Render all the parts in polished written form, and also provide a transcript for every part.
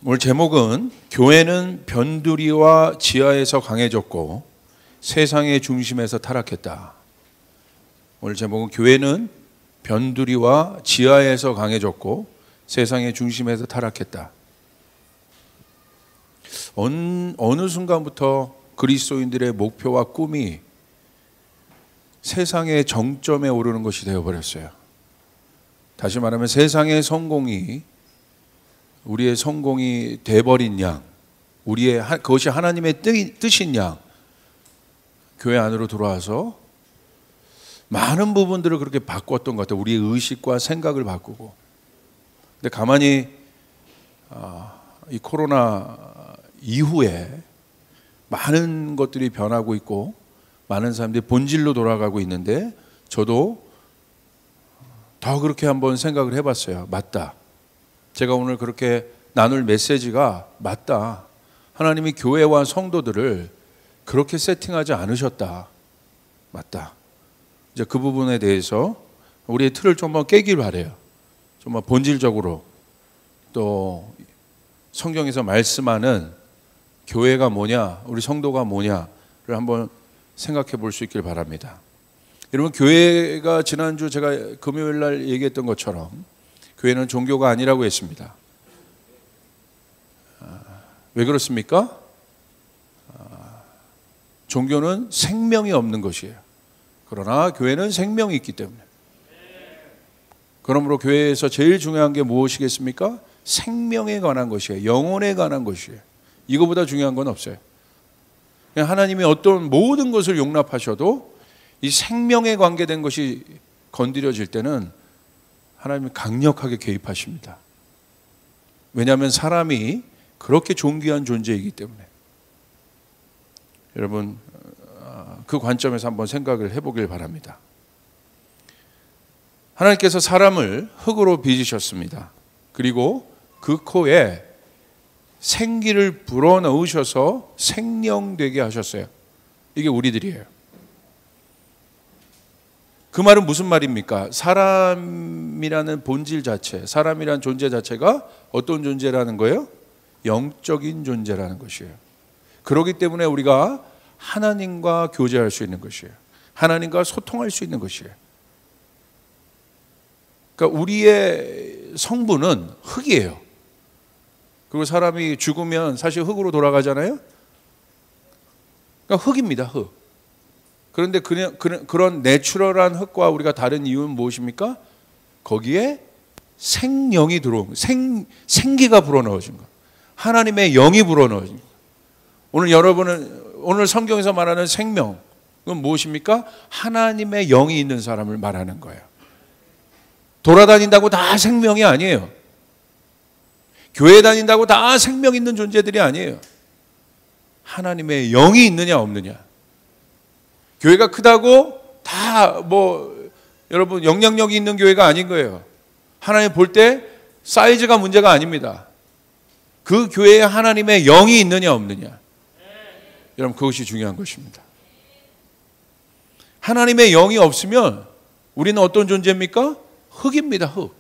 오늘 제목은 교회는 변두리와 지하에서 강해졌고 세상의 중심에서 타락했다. 오늘 제목은 교회는 변두리와 지하에서 강해졌고 세상의 중심에서 타락했다. 어느 순간부터 그리스도인들의 목표와 꿈이 세상의 정점에 오르는 것이 되어버렸어요. 다시 말하면 세상의 성공이 우리의 성공이 돼버린 양, 그것이 하나님의 뜻인 양, 교회 안으로 들어와서 많은 부분들을 그렇게 바꿨던 것 같아요. 우리의 의식과 생각을 바꾸고. 근데 가만히 이 코로나 이후에 많은 것들이 변하고 있고 많은 사람들이 본질로 돌아가고 있는데 저도 더 그렇게 한번 생각을 해봤어요. 맞다. 제가 오늘 그렇게 나눌 메시지가 맞다. 하나님이 교회와 성도들을 그렇게 세팅하지 않으셨다. 맞다. 이제 그 부분에 대해서 우리의 틀을 좀 한번 깨길 바래요. 정말 본질적으로 또 성경에서 말씀하는 교회가 뭐냐, 우리 성도가 뭐냐를 한번 생각해 볼 수 있길 바랍니다. 여러분, 교회가 지난주 제가 금요일 날 얘기했던 것처럼 교회는 종교가 아니라고 했습니다. 왜 그렇습니까? 종교는 생명이 없는 것이에요. 그러나 교회는 생명이 있기 때문에. 그러므로 교회에서 제일 중요한 게 무엇이겠습니까? 생명에 관한 것이에요. 영혼에 관한 것이에요. 이거보다 중요한 건 없어요. 하나님이 어떤 모든 것을 용납하셔도 이 생명에 관계된 것이 건드려질 때는 하나님이 강력하게 개입하십니다. 왜냐하면 사람이 그렇게 존귀한 존재이기 때문에. 여러분, 그 관점에서 한번 생각을 해보길 바랍니다. 하나님께서 사람을 흙으로 빚으셨습니다. 그리고 그 코에 생기를 불어넣으셔서 생명되게 하셨어요. 이게 우리들이에요. 그 말은 무슨 말입니까? 사람이라는 본질 자체, 사람이라는 존재 자체가 어떤 존재라는 거예요? 영적인 존재라는 것이에요. 그렇기 때문에 우리가 하나님과 교제할 수 있는 것이에요. 하나님과 소통할 수 있는 것이에요. 그러니까 우리의 성분은 흙이에요. 그리고 사람이 죽으면 사실 흙으로 돌아가잖아요. 그러니까 흙입니다, 흙. 그런데 그런 내추럴한 흙과 우리가 다른 이유는 무엇입니까? 거기에 생명이 들어온, 생기가 불어넣어진 것. 하나님의 영이 불어넣어진 것. 오늘 성경에서 말하는 생명, 그건 무엇입니까? 하나님의 영이 있는 사람을 말하는 거예요. 돌아다닌다고 다 생명이 아니에요. 교회 다닌다고 다 생명 있는 존재들이 아니에요. 하나님의 영이 있느냐 없느냐. 교회가 크다고 다 여러분 영향력이 있는 교회가 아닌 거예요. 하나님 볼 때 사이즈가 문제가 아닙니다. 그 교회에 하나님의 영이 있느냐 없느냐. 여러분, 그것이 중요한 것입니다. 하나님의 영이 없으면 우리는 어떤 존재입니까? 흙입니다. 흙.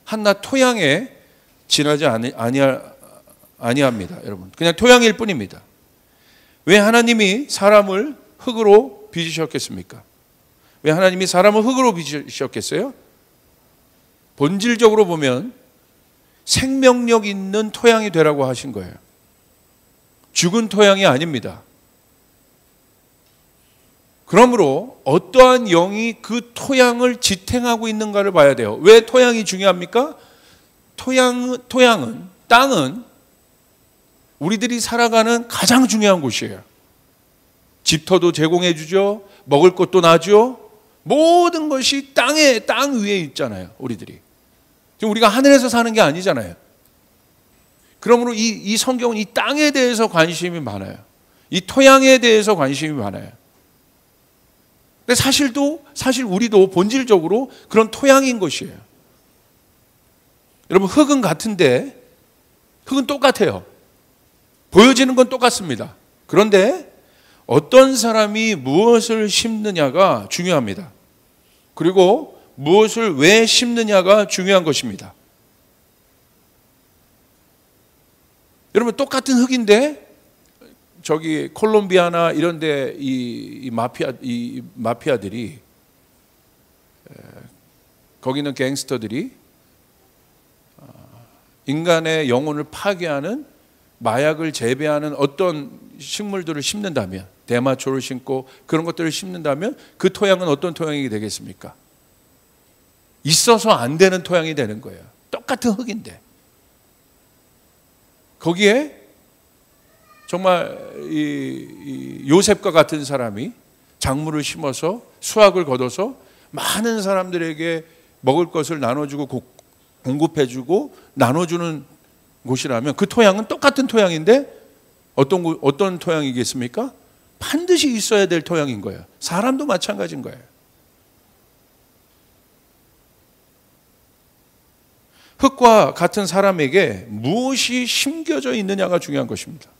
한낱 토양에 지나지 아니합니다. 여러분, 그냥 토양일 뿐입니다. 왜 하나님이 사람을 흙으로 빚으셨겠습니까? 왜 하나님이 사람을 흙으로 빚으셨겠어요? 본질적으로 보면 생명력 있는 토양이 되라고 하신 거예요. 죽은 토양이 아닙니다. 그러므로 어떠한 영이 그 토양을 지탱하고 있는가를 봐야 돼요. 왜 토양이 중요합니까? 땅은 우리들이 살아가는 가장 중요한 곳이에요. 집터도 제공해 주죠. 먹을 것도 나죠. 모든 것이 땅 위에 있잖아요. 우리들이. 지금 우리가 하늘에서 사는 게 아니잖아요. 그러므로 이 성경은 이 땅에 대해서 관심이 많아요. 이 토양에 대해서 관심이 많아요. 근데 사실 우리도 본질적으로 그런 토양인 것이에요. 여러분, 흙은 같은데 흙은 똑같아요. 보여지는 건 똑같습니다. 그런데 어떤 사람이 무엇을 심느냐가 중요합니다. 그리고 무엇을 왜 심느냐가 중요한 것입니다. 여러분 똑같은 흙인데 저기 콜롬비아나 이런데 이 마피아들이 거기 있는 갱스터들이 인간의 영혼을 파괴하는 마약을 재배하는 어떤 식물들을 심는다면, 대마초를 심고 그런 것들을 심는다면 그 토양은 어떤 토양이 되겠습니까? 있어서 안 되는 토양이 되는 거예요. 똑같은 흙인데. 거기에 정말 이 요셉과 같은 사람이 작물을 심어서 수확을 거둬서 많은 사람들에게 먹을 것을 나눠주고 공급해주고 나눠주는 곳이라면 그 토양은 똑같은 토양인데 어떤 토양이겠습니까? 반드시 있어야 될 토양인 거예요. 사람도 마찬가지인 거예요. 흙과 같은 사람에게 무엇이 심겨져 있느냐가 중요한 것입니다.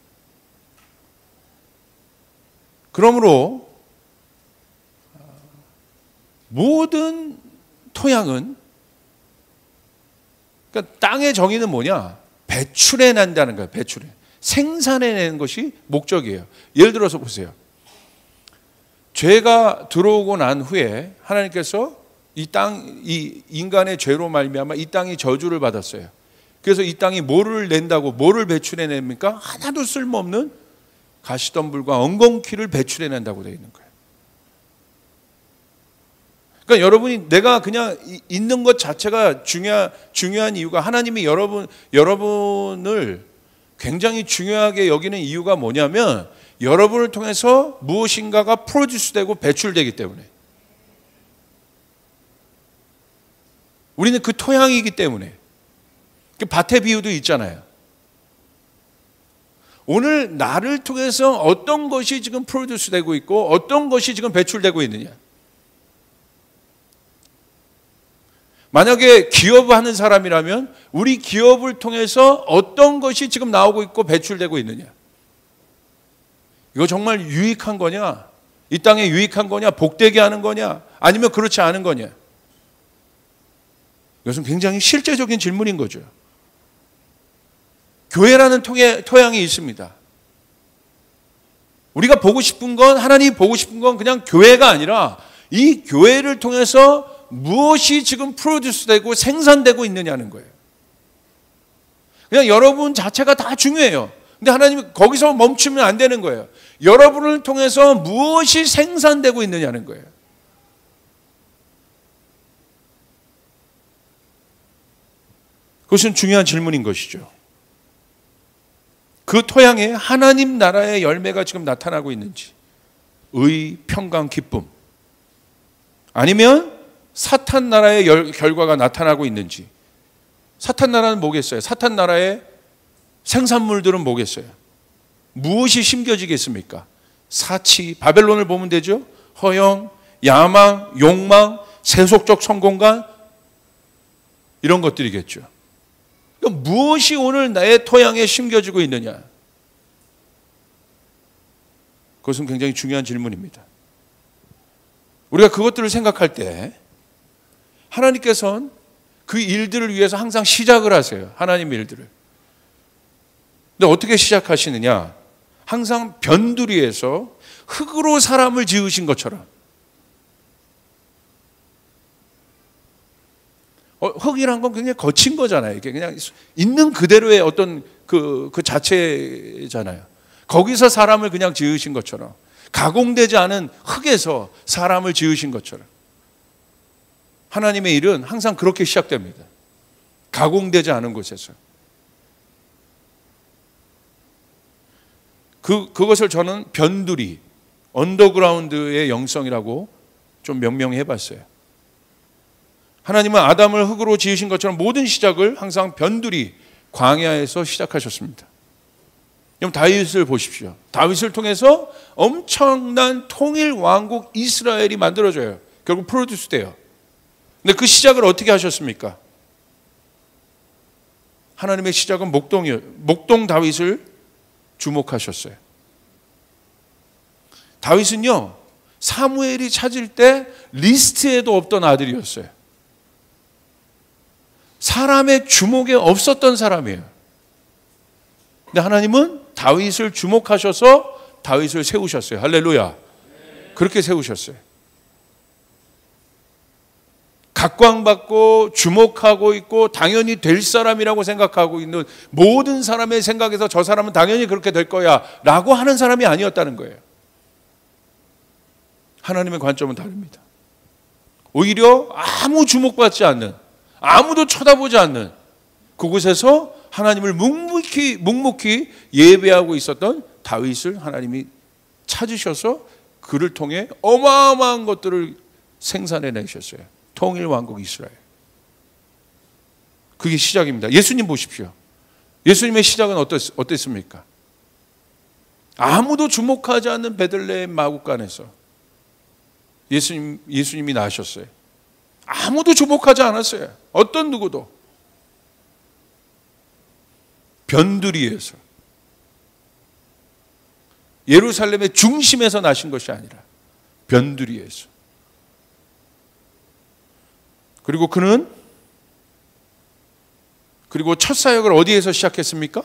그러므로 모든 토양은, 그러니까 땅의 정의는 뭐냐? 배출해낸다는 거예요. 생산해내는 것이 목적이에요. 예를 들어서 보세요. 죄가 들어오고 난 후에 하나님께서 이 인간의 죄로 말미암아 이 땅이 저주를 받았어요. 그래서 이 땅이 뭐를 낸다고, 뭐를 배출해냅니까? 하나도 쓸모없는 가시덤불과 엉겅퀴를 배출해낸다고 되어 있는 거예요. 그러니까 여러분이 내가 그냥 있는 것 자체가 중요한 이유가, 하나님이 여러분을 굉장히 중요하게 여기는 이유가 뭐냐면 여러분을 통해서 무엇인가가 프로듀스되고 배출되기 때문에. 우리는 그 토양이기 때문에. 밭의 비유도 있잖아요. 오늘 나를 통해서 어떤 것이 지금 프로듀스되고 있고 어떤 것이 지금 배출되고 있느냐. 만약에 기업을 하는 사람이라면 우리 기업을 통해서 어떤 것이 지금 나오고 있고 배출되고 있느냐. 이거 정말 유익한 거냐? 이 땅에 유익한 거냐? 복되게 하는 거냐? 아니면 그렇지 않은 거냐? 이것은 굉장히 실제적인 질문인 거죠. 교회라는 토양이 있습니다. 우리가 보고 싶은 건, 하나님이 보고 싶은 건 그냥 교회가 아니라 이 교회를 통해서 무엇이 지금 프로듀스되고 생산되고 있느냐는 거예요. 그냥 여러분 자체가 다 중요해요. 근데 하나님이 거기서 멈추면 안 되는 거예요. 여러분을 통해서 무엇이 생산되고 있느냐는 거예요. 그것은 중요한 질문인 것이죠. 그 토양에 하나님 나라의 열매가 지금 나타나고 있는지, 의, 평강, 기쁨, 아니면 사탄 나라의 결과가 나타나고 있는지. 사탄 나라는 뭐겠어요? 사탄 나라의 생산물들은 뭐겠어요? 무엇이 심겨지겠습니까? 사치, 바벨론을 보면 되죠. 허영, 야망, 욕망, 세속적 성공감, 이런 것들이겠죠. 그러니까 무엇이 오늘 나의 토양에 심겨지고 있느냐? 그것은 굉장히 중요한 질문입니다. 우리가 그것들을 생각할 때 하나님께서는 그 일들을 위해서 항상 시작을 하세요. 하나님의 일들을. 근데 어떻게 시작하시느냐? 항상 변두리에서 흙으로 사람을 지으신 것처럼. 흙이란 건 굉장히 거친 거잖아요. 이게 그냥 있는 그대로의 어떤 그 자체잖아요. 거기서 사람을 그냥 지으신 것처럼, 가공되지 않은 흙에서 사람을 지으신 것처럼. 하나님의 일은 항상 그렇게 시작됩니다. 가공되지 않은 곳에서. 그것을 저는 변두리, 언더그라운드의 영성이라고 좀 명명해 봤어요. 하나님은 아담을 흙으로 지으신 것처럼 모든 시작을 항상 변두리, 광야에서 시작하셨습니다. 그럼 다윗을 보십시오. 다윗을 통해서 엄청난 통일 왕국 이스라엘이 만들어져요. 결국 프로듀스 돼요. 근데 그 시작을 어떻게 하셨습니까? 하나님의 시작은 목동 다윗을 주목하셨어요. 다윗은요, 사무엘이 찾을 때 리스트에도 없던 아들이었어요. 사람의 주목에 없었던 사람이에요. 근데 하나님은 다윗을 주목하셔서 다윗을 세우셨어요. 할렐루야. 그렇게 세우셨어요. 각광받고 주목하고 있고 당연히 될 사람이라고 생각하고 있는 모든 사람의 생각에서 저 사람은 당연히 그렇게 될 거야 라고 하는 사람이 아니었다는 거예요. 하나님의 관점은 다릅니다. 오히려 아무 주목받지 않는, 아무도 쳐다보지 않는 그곳에서 하나님을 묵묵히 예배하고 있었던 다윗을 하나님이 찾으셔서 그를 통해 어마어마한 것들을 생산해내셨어요. 통일왕국 이스라엘. 그게 시작입니다. 예수님 보십시오. 예수님의 시작은 어땠습니까? 아무도 주목하지 않는 베들레헴 마구간에서 예수님이 나셨어요. 아무도 주목하지 않았어요. 어떤 누구도. 변두리에서, 예루살렘의 중심에서 나신 것이 아니라 변두리에서. 그리고 첫 사역을 어디에서 시작했습니까?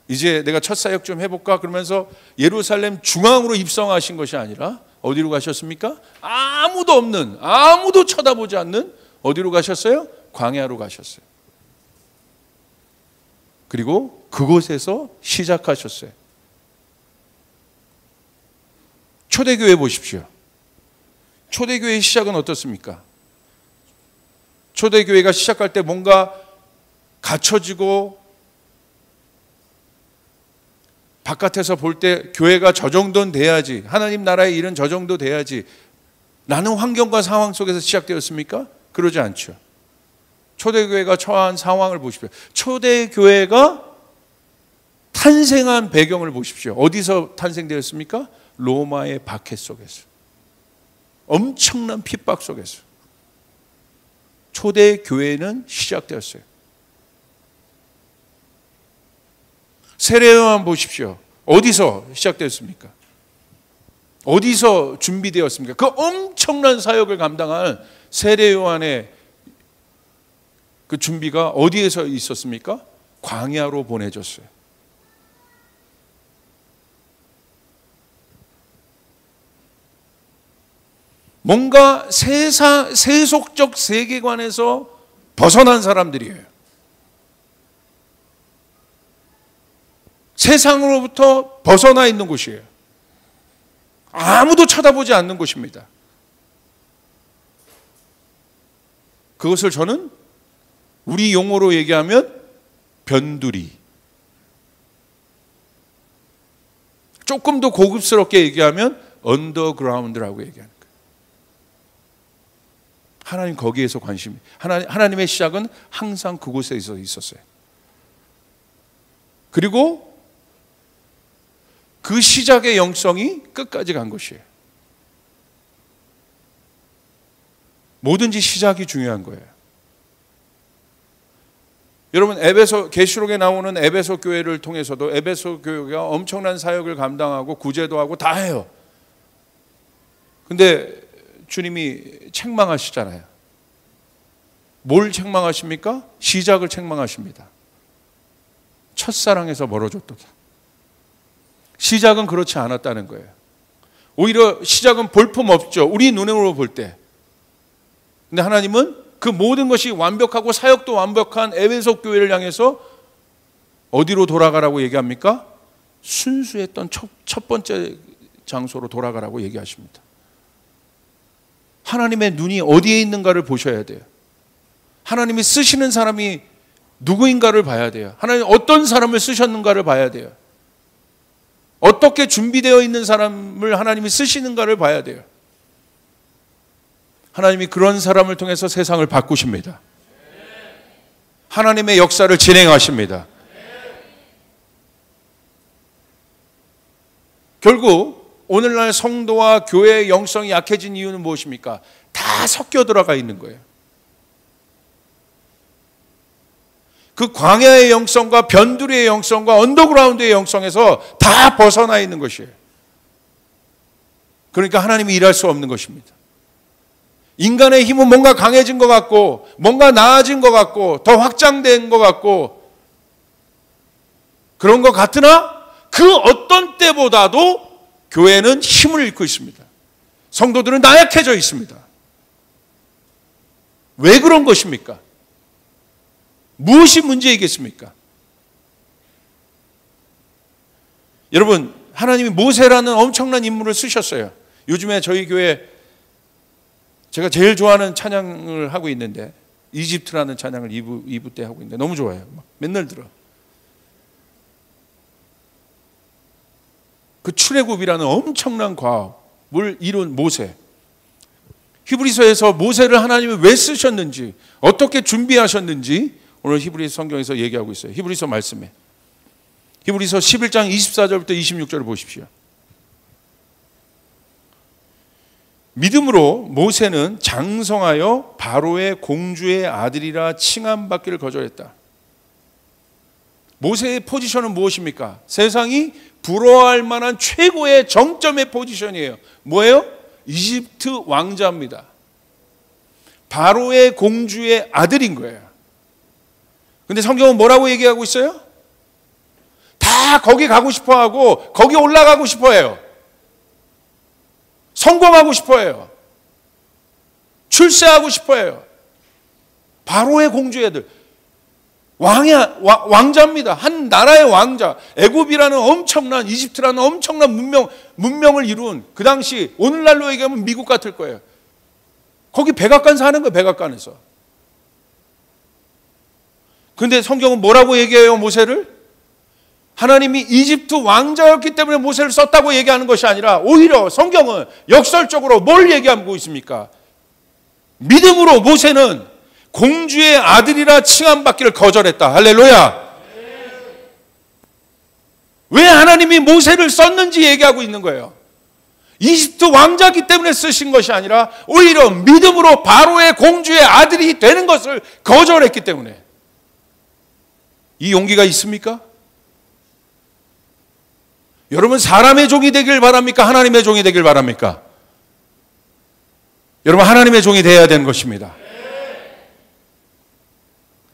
이제 내가 첫 사역 좀 해볼까? 그러면서 예루살렘 중앙으로 입성하신 것이 아니라 어디로 가셨습니까? 아무도 없는, 아무도 쳐다보지 않는 어디로 가셨어요? 광야로 가셨어요. 그리고 그곳에서 시작하셨어요. 초대교회 보십시오. 초대교회의 시작은 어떻습니까? 초대교회가 시작할 때 뭔가 갖춰지고 바깥에서 볼 때 교회가 저 정도는 돼야지, 하나님 나라의 일은 저 정도 돼야지 라는 환경과 상황 속에서 시작되었습니까? 그러지 않죠. 초대교회가 처한 상황을 보십시오. 초대교회가 탄생한 배경을 보십시오. 어디서 탄생되었습니까? 로마의 박해 속에서, 엄청난 핍박 속에서 초대교회는 시작되었어요. 세례요한 보십시오. 어디서 시작되었습니까? 어디서 준비되었습니까? 그 엄청난 사역을 감당한 세례요한의 그 준비가 어디에서 있었습니까? 광야로 보내졌어요. 뭔가 세속적 세계관에서 벗어난 사람들이에요. 세상으로부터 벗어나 있는 곳이에요. 아무도 쳐다보지 않는 곳입니다. 그것을 저는 우리 용어로 얘기하면 변두리, 조금 더 고급스럽게 얘기하면 언더그라운드라고 얘기하는 거예요. 하나님 거기에서 관심이, 하나님의 시작은 항상 그곳에 있었어요. 그리고 그 시작의 영성이 끝까지 간 것이에요. 뭐든지 시작이 중요한 거예요. 여러분, 에베소, 계시록에 나오는 에베소 교회를 통해서도 에베소 교회가 엄청난 사역을 감당하고 구제도 하고 다 해요. 근데 주님이 책망하시잖아요. 뭘 책망하십니까? 시작을 책망하십니다. 첫사랑에서 멀어졌다. 시작은 그렇지 않았다는 거예요. 오히려 시작은 볼품없죠. 우리 눈으로 볼 때. 근데 하나님은 그 모든 것이 완벽하고 사역도 완벽한 에베소 교회를 향해서 어디로 돌아가라고 얘기합니까? 순수했던 첫 번째 장소로 돌아가라고 얘기하십니다. 하나님의 눈이 어디에 있는가를 보셔야 돼요. 하나님이 쓰시는 사람이 누구인가를 봐야 돼요. 하나님 어떤 사람을 쓰셨는가를 봐야 돼요. 어떻게 준비되어 있는 사람을 하나님이 쓰시는가를 봐야 돼요. 하나님이 그런 사람을 통해서 세상을 바꾸십니다. 하나님의 역사를 진행하십니다. 결국 오늘날 성도와 교회의 영성이 약해진 이유는 무엇입니까? 다 섞여 들어가 있는 거예요. 그 광야의 영성과 변두리의 영성과 언더그라운드의 영성에서 다 벗어나 있는 것이에요. 그러니까 하나님이 일할 수 없는 것입니다. 인간의 힘은 뭔가 강해진 것 같고, 뭔가 나아진 것 같고, 더 확장된 것 같고, 그런 것 같으나 그 어떤 때보다도 교회는 힘을 잃고 있습니다. 성도들은 나약해져 있습니다. 왜 그런 것입니까? 무엇이 문제이겠습니까? 여러분, 하나님이 모세라는 엄청난 인물을 쓰셨어요. 요즘에 저희 교회 제가 제일 좋아하는 찬양을 하고 있는데, 이집트라는 찬양을 2부 때 하고 있는데 너무 좋아요. 맨날 들어. 그 출애굽이라는 엄청난 과업을 이룬 모세. 히브리서에서 모세를 하나님이 왜 쓰셨는지, 어떻게 준비하셨는지 오늘 히브리서 성경에서 얘기하고 있어요. 히브리서 말씀에. 히브리서 11장 24절부터 26절을 보십시오. 믿음으로 모세는 장성하여 바로의 공주의 아들이라 칭함받기를 거절했다. 모세의 포지션은 무엇입니까? 세상이 부러워할 만한 최고의 정점의 포지션이에요. 뭐예요? 이집트 왕자입니다. 바로의 공주의 아들인 거예요. 근데 성경은 뭐라고 얘기하고 있어요? 다 거기 가고 싶어 하고 거기 올라가고 싶어 해요. 성공하고 싶어 해요. 출세하고 싶어 해요. 바로의 공주의 아들. 왕자입니다. 한 나라의 왕자. 애굽이라는 엄청난, 이집트라는 엄청난 문명을 이룬, 그 당시 오늘날로 얘기하면 미국 같을 거예요. 거기 백악관 사는 거예요. 백악관에서. 근데 성경은 뭐라고 얘기해요? 모세를? 하나님이 이집트 왕자였기 때문에 모세를 썼다고 얘기하는 것이 아니라 오히려 성경은 역설적으로 뭘 얘기하고 있습니까? 믿음으로 모세는 공주의 아들이라 칭함받기를 거절했다. 할렐루야. 왜 하나님이 모세를 썼는지 얘기하고 있는 거예요. 이집트 왕자이기 때문에 쓰신 것이 아니라 오히려 믿음으로 바로의 공주의 아들이 되는 것을 거절했기 때문에. 이 용기가 있습니까? 여러분, 사람의 종이 되길 바랍니까? 하나님의 종이 되길 바랍니까? 여러분, 하나님의 종이 되어야 되는 것입니다.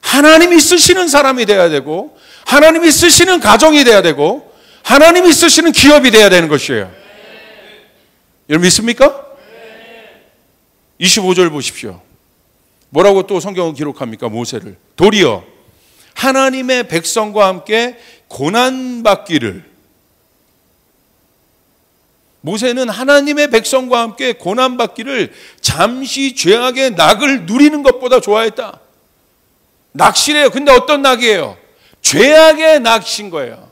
하나님이 쓰시는 사람이 되어야 되고, 하나님이 쓰시는 가정이 되어야 되고, 하나님이 쓰시는 기업이 되어야 되는 것이에요. 여러분 믿습니까? 25절 보십시오. 뭐라고 또 성경은 기록합니까? 모세를. 도리어 하나님의 백성과 함께 고난받기를. 모세는 하나님의 백성과 함께 고난받기를 잠시 죄악의 낙을 누리는 것보다 좋아했다. 낙시래요. 근데 어떤 낙이에요? 죄악의 낙신 거예요.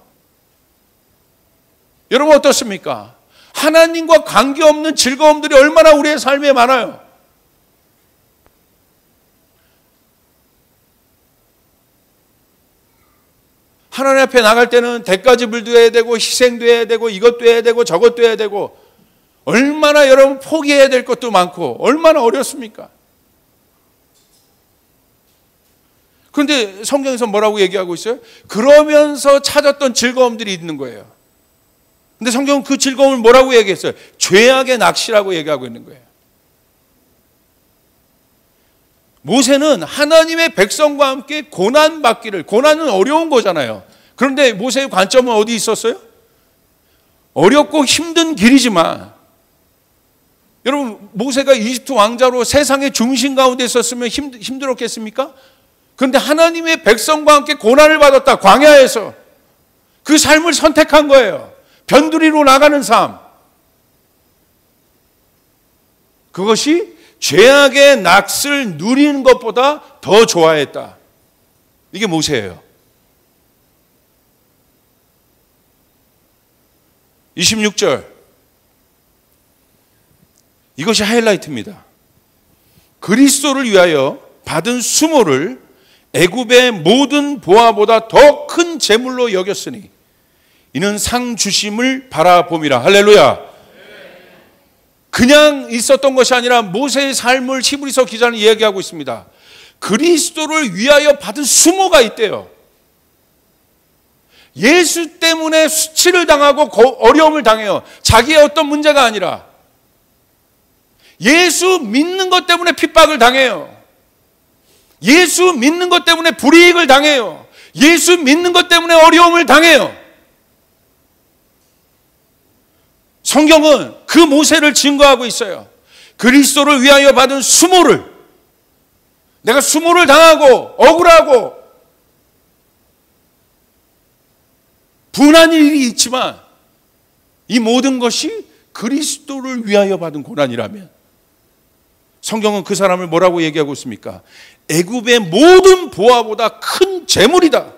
여러분 어떻습니까? 하나님과 관계없는 즐거움들이 얼마나 우리의 삶에 많아요. 하나님 앞에 나갈 때는 대가집을도 해야 되고 희생도 해야 되고 이것도 해야 되고 저것도 해야 되고 얼마나 여러분 포기해야 될 것도 많고 얼마나 어렵습니까? 그런데 성경에서 뭐라고 얘기하고 있어요? 그러면서 찾았던 즐거움들이 있는 거예요. 근데 성경은 그 즐거움을 뭐라고 얘기했어요? 죄악의 낚시라고 얘기하고 있는 거예요. 모세는 하나님의 백성과 함께 고난받기를, 고난은 어려운 거잖아요. 그런데 모세의 관점은 어디 있었어요? 어렵고 힘든 길이지만, 여러분 모세가 이집트 왕자로 세상의 중심 가운데 있었으면 힘들었겠습니까? 그런데 하나님의 백성과 함께 고난을 받았다. 광야에서 그 삶을 선택한 거예요. 변두리로 나가는 삶. 그것이 죄악의 낙을 누리는 것보다 더 좋아했다. 이게 모세예요. 26절. 이것이 하이라이트입니다. 그리스도를 위하여 받은 수모를 애굽의 모든 보화보다 더 큰 재물로 여겼으니 이는 상 주심을 바라봄이라. 할렐루야. 그냥 있었던 것이 아니라 모세의 삶을 히브리서 기자는 이야기하고 있습니다. 그리스도를 위하여 받은 수모가 있대요. 예수 때문에 수치를 당하고 어려움을 당해요. 자기의 어떤 문제가 아니라 예수 믿는 것 때문에 핍박을 당해요. 예수 믿는 것 때문에 불이익을 당해요. 예수 믿는 것 때문에 어려움을 당해요. 성경은 그 모세를 증거하고 있어요. 그리스도를 위하여 받은 수모를, 내가 수모를 당하고 억울하고 분한 일이 있지만 이 모든 것이 그리스도를 위하여 받은 고난이라면 성경은 그 사람을 뭐라고 얘기하고 있습니까? 애굽의 모든 보화보다 큰 재물이다.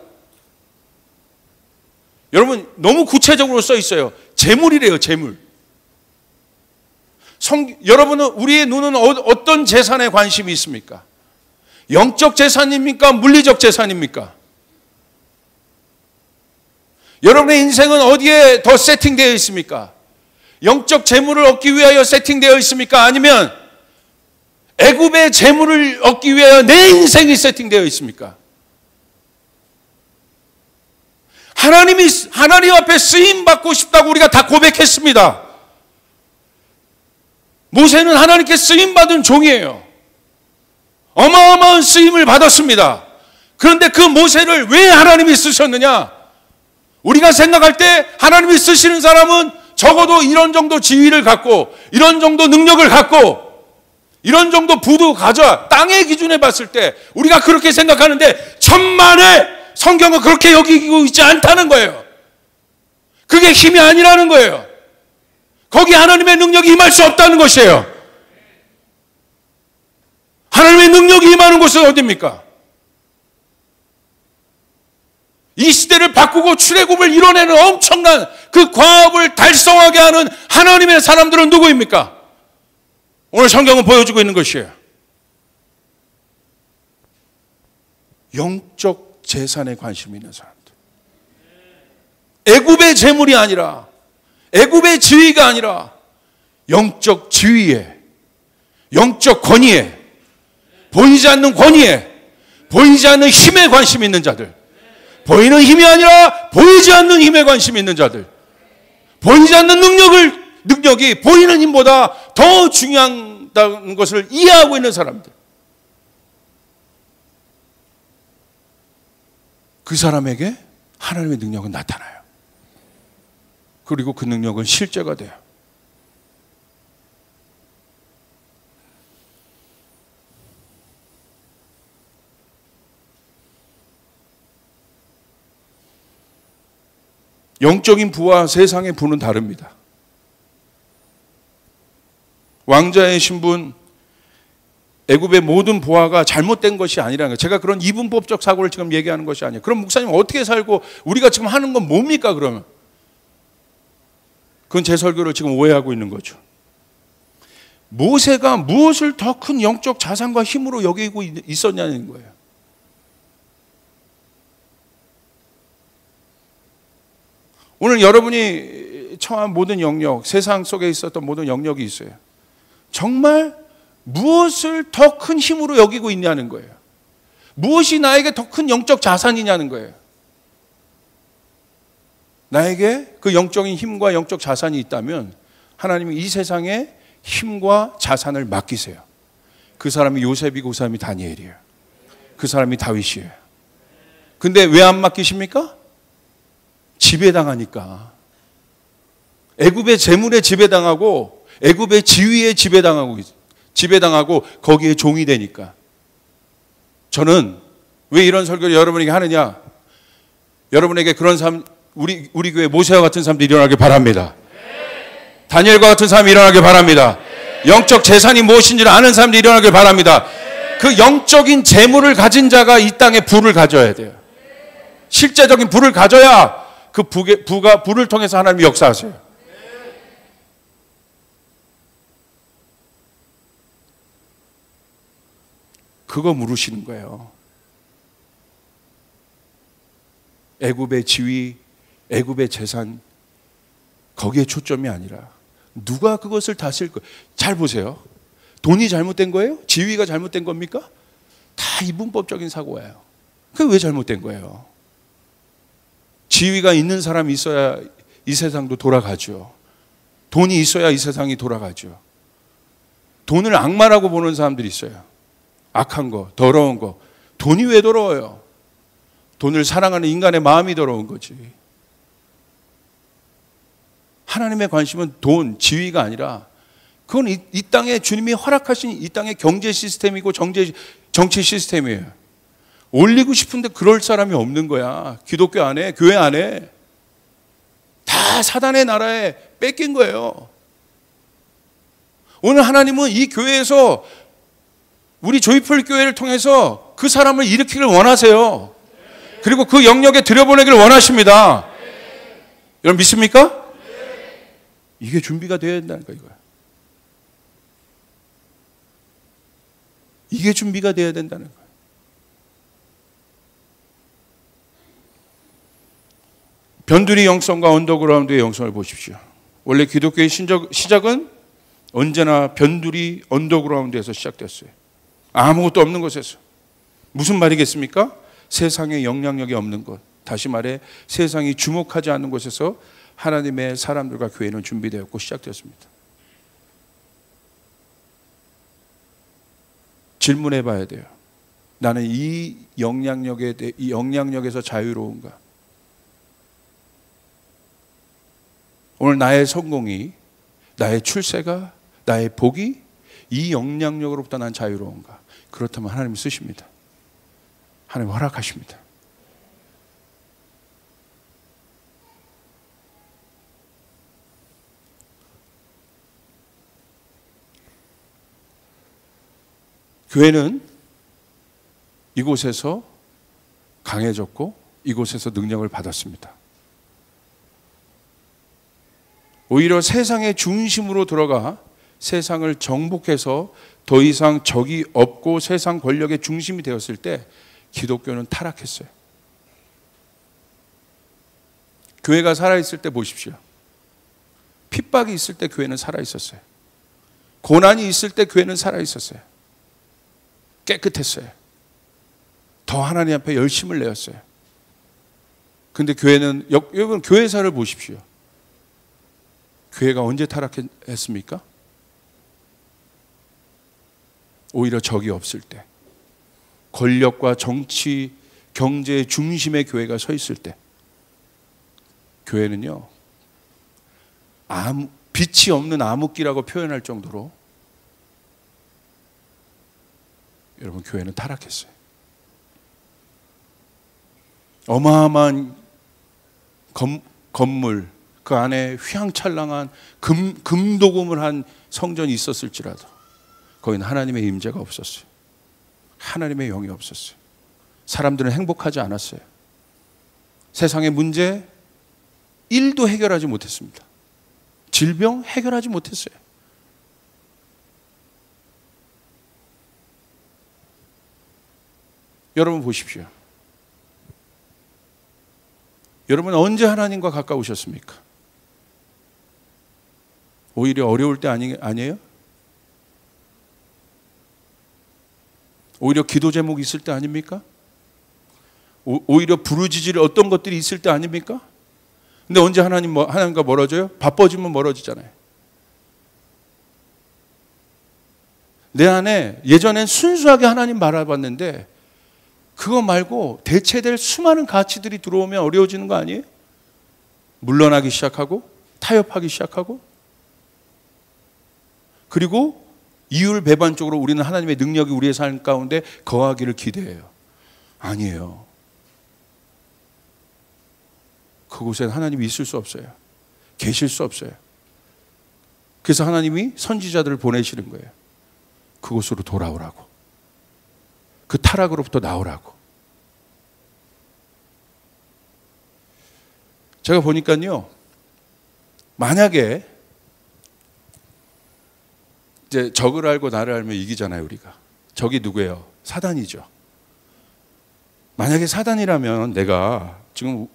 여러분, 너무 구체적으로 써 있어요. 재물이래요, 재물. 여러분은, 우리의 눈은 어떤 재산에 관심이 있습니까? 영적 재산입니까? 물리적 재산입니까? 여러분의 인생은 어디에 더 세팅되어 있습니까? 영적 재물을 얻기 위하여 세팅되어 있습니까? 아니면 애굽의 재물을 얻기 위하여 내 인생이 세팅되어 있습니까? 하나님 앞에 쓰임 받고 싶다고 우리가 다 고백했습니다. 모세는 하나님께 쓰임 받은 종이에요. 어마어마한 쓰임을 받았습니다. 그런데 그 모세를 왜 하나님이 쓰셨느냐? 우리가 생각할 때 하나님이 쓰시는 사람은 적어도 이런 정도 지위를 갖고, 이런 정도 능력을 갖고, 이런 정도 부도 가져야, 땅의 기준에 봤을 때 우리가 그렇게 생각하는데 천만에 성경은 그렇게 여기고 있지 않다는 거예요. 그게 힘이 아니라는 거예요. 거기 하나님의 능력이 임할 수 없다는 것이에요. 하나님의 능력이 임하는 곳은 어디입니까? 이 시대를 바꾸고 출애굽을 이뤄내는 엄청난 그 과업을 달성하게 하는 하나님의 사람들은 누구입니까? 오늘 성경은 보여주고 있는 것이에요. 영적 재산에 관심이 있는 사람들. 애굽의 재물이 아니라, 애굽의 지위가 아니라 영적 지위에, 영적 권위에, 보이지 않는 권위에, 보이지 않는 힘에 관심이 있는 자들. 보이는 힘이 아니라 보이지 않는 힘에 관심이 있는 자들. 보이지 않는 능력이 보이는 힘보다 더 중요하다는 것을 이해하고 있는 사람들. 그 사람에게 하나님의 능력은 나타나요. 그리고 그 능력은 실제가 돼요. 영적인 부와 세상의 부는 다릅니다. 왕자의 신분, 애굽의 모든 부하가 잘못된 것이 아니라는 거예요. 제가 그런 이분법적 사고를 지금 얘기하는 것이 아니에요. 그럼 목사님 어떻게 살고 우리가 지금 하는 건 뭡니까 그러면? 그건 제 설교를 지금 오해하고 있는 거죠. 모세가 무엇을 더 큰 영적 자산과 힘으로 여기고 있었냐는 거예요. 오늘 여러분이 처한 모든 영역, 세상 속에 있었던 모든 영역이 있어요. 정말 무엇을 더 큰 힘으로 여기고 있냐는 거예요. 무엇이 나에게 더 큰 영적 자산이냐는 거예요. 나에게 그 영적인 힘과 영적 자산이 있다면 하나님이 이 세상에 힘과 자산을 맡기세요. 그 사람이 요셉이고 그 사람이 다니엘이에요. 그 사람이 다윗이에요. 근데 왜 안 맡기십니까? 지배당하니까. 애굽의 재물에 지배당하고 애굽의 지위에 지배당하고 거기에 종이 되니까. 저는 왜 이런 설교를 여러분에게 하느냐? 여러분에게 그런 삶, 우리 교회 모세와 같은 사람들이 일어나길 바랍니다. 다니엘과 같은 사람이 일어나길 바랍니다. 영적 재산이 무엇인지를 아는 사람들이 일어나길 바랍니다. 그 영적인 재물을 가진 자가 이 땅에 부를 가져야 돼요. 실제적인 부를 가져야 그 부를 통해서 하나님이 역사하세요. 그거 물으시는 거예요. 애굽의 지위, 애굽의 재산, 거기에 초점이 아니라 누가 그것을 다스릴 거예요. 잘 보세요. 돈이 잘못된 거예요? 지위가 잘못된 겁니까? 다 이분법적인 사고예요. 그게 왜 잘못된 거예요? 지위가 있는 사람이 있어야 이 세상도 돌아가죠. 돈이 있어야 이 세상이 돌아가죠. 돈을 악마라고 보는 사람들이 있어요. 악한 거, 더러운 거. 돈이 왜 더러워요? 돈을 사랑하는 인간의 마음이 더러운 거지. 하나님의 관심은 돈, 지위가 아니라 그건 이 땅에 주님이 허락하신 이 땅의 경제 시스템이고 정치 시스템이에요. 올리고 싶은데 그럴 사람이 없는 거야. 기독교 안에, 교회 안에. 다 사단의 나라에 뺏긴 거예요. 오늘 하나님은 이 교회에서 우리 조이풀 교회를 통해서 그 사람을 일으키길 원하세요. 그리고 그 영역에 들여보내기를 원하십니다. 여러분 믿습니까? 이게 준비가 되어야 된다니까 이거야. 이게 준비가 되어야 된다는 거야. 변두리 영성과 언더그라운드의 영성을 보십시오. 원래 기독교의 시작은 언제나 변두리 언더그라운드에서 시작됐어요. 아무것도 없는 곳에서. 무슨 말이겠습니까? 세상에 영향력이 없는 곳. 다시 말해 세상이 주목하지 않는 곳에서 하나님의 사람들과 교회는 준비되었고 시작되었습니다. 질문해 봐야 돼요. 나는 이 영향력에서 자유로운가? 오늘 나의 성공이, 나의 출세가, 나의 복이 이 영향력으로부터 난 자유로운가? 그렇다면 하나님 쓰십니다. 하나님 허락하십니다. 교회는 이곳에서 강해졌고 이곳에서 능력을 받았습니다. 오히려 세상의 중심으로 들어가 세상을 정복해서 더 이상 적이 없고 세상 권력의 중심이 되었을 때 기독교는 타락했어요. 교회가 살아있을 때 보십시오. 핍박이 있을 때 교회는 살아있었어요. 고난이 있을 때 교회는 살아있었어요. 깨끗했어요. 더 하나님 앞에 열심을 내었어요. 근데 교회는, 여러분 교회사를 보십시오. 교회가 언제 타락했습니까? 오히려 적이 없을 때, 권력과 정치, 경제의 중심에 교회가 서 있을 때, 교회는요, 빛이 없는 암흑기라고 표현할 정도로 여러분 교회는 타락했어요. 어마어마한 건물, 그 안에 휘황찬란한 금도금을 한 성전이 있었을지라도 거기는 하나님의 임재가 없었어요. 하나님의 영이 없었어요. 사람들은 행복하지 않았어요. 세상의 문제 1도 해결하지 못했습니다. 질병 해결하지 못했어요. 여러분 보십시오. 여러분 언제 하나님과 가까우셨습니까? 오히려 어려울 때 아니에요? 오히려 기도 제목이 있을 때 아닙니까? 오히려 부르짖을 어떤 것들이 있을 때 아닙니까? 근데 언제 하나님과 멀어져요? 바빠지면 멀어지잖아요. 내 안에 예전엔 순수하게 하나님 바라봤는데 그거 말고 대체될 수많은 가치들이 들어오면 어려워지는 거 아니에요? 물러나기 시작하고 타협하기 시작하고 그리고 이율배반적으로 우리는 하나님의 능력이 우리의 삶 가운데 거하기를 기대해요. 아니에요. 그곳에 하나님이 있을 수 없어요. 계실 수 없어요. 그래서 하나님이 선지자들을 보내시는 거예요. 그곳으로 돌아오라고. 그 타락으로부터 나오라고. 제가 보니까요, 만약에 이제 적을 알고 나를 알면 이기잖아요, 우리가. 적이 누구예요? 사단이죠. 만약에 사단이라면 내가 지금